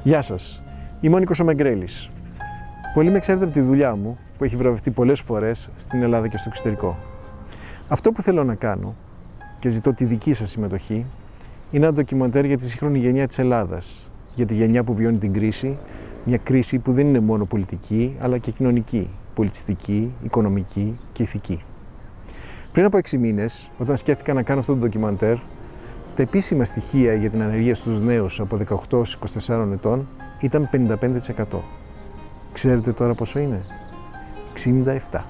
Γεια σας, είμαι ο Νίκος ο Μεγκρέλης. Πολλοί με ξέρετε από τη δουλειά μου που έχει βραβευτεί πολλές φορές στην Ελλάδα και στο εξωτερικό. Αυτό που θέλω να κάνω και ζητώ τη δική σας συμμετοχή είναι ένα ντοκιμαντέρ για τη σύγχρονη γενιά της Ελλάδας, για τη γενιά που βιώνει την κρίση, μια κρίση που δεν είναι μόνο πολιτική αλλά και κοινωνική, πολιτιστική, οικονομική και ηθική. Πριν από 6 μήνες, όταν σκέφτηκα να κάνω αυτό το ντοκιμαντέρ, τα επίσημα στοιχεία για την ανεργία στους νέους από 18-24 ετών ήταν 55%. Ξέρετε τώρα πόσο είναι? 67.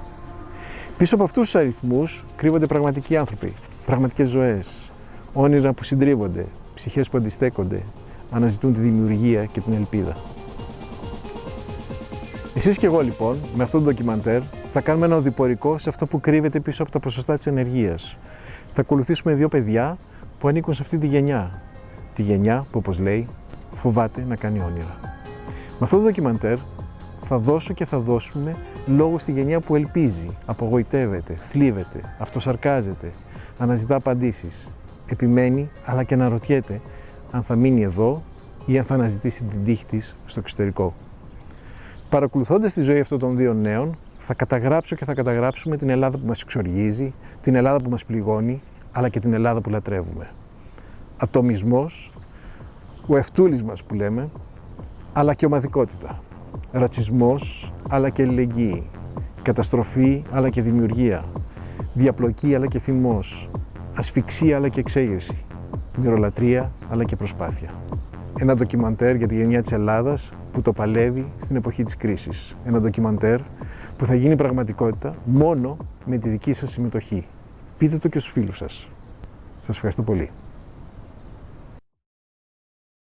Πίσω από αυτούς τους αριθμούς κρύβονται πραγματικοί άνθρωποι, πραγματικές ζωές, όνειρα που συντρίβονται, ψυχές που αντιστέκονται, αναζητούν τη δημιουργία και την ελπίδα. Εσείς και εγώ λοιπόν, με αυτό το ντοκιμαντέρ, θα κάνουμε ένα οδηπορικό σε αυτό που κρύβεται πίσω από τα ποσοστά της ενεργείας. Θα ακολουθήσουμε 2 παιδιά που ανήκουν σε αυτή τη γενιά. Τη γενιά που, όπως λέει, φοβάται να κάνει όνειρα. Με αυτό το ντοκιμαντέρ θα δώσω και θα δώσουμε λόγο στη γενιά που ελπίζει, απογοητεύεται, θλίβεται, αυτοσαρκάζεται, αναζητά απαντήσεις, επιμένει αλλά και αναρωτιέται αν θα μείνει εδώ ή αν θα αναζητήσει την τύχη της στο εξωτερικό. Παρακολουθώντας τη ζωή αυτών των 2 νέων, θα καταγράψω και θα καταγράψουμε την Ελλάδα που μας εξοργίζει, την Ελλάδα που μας πληγώνει, αλλά και την Ελλάδα που λατρεύουμε. Ατομισμός, ο εαυτούλης μας που λέμε, αλλά και ομαδικότητα. Ρατσισμός, αλλά και αλληλεγγύη. Καταστροφή, αλλά και δημιουργία. Διαπλοκή, αλλά και θυμός. Ασφυξία, αλλά και εξέγερση. Μυρολατρεία, αλλά και προσπάθεια. Ένα ντοκιμαντέρ για τη γενιά της Ελλάδας που το παλεύει στην εποχή της κρίσης. Ένα ντοκιμαντέρ που θα γίνει πραγματικότητα μόνο με τη δική σας συμμετοχή. Πείτε το και στους φίλους σας. Σας ευχαριστώ πολύ.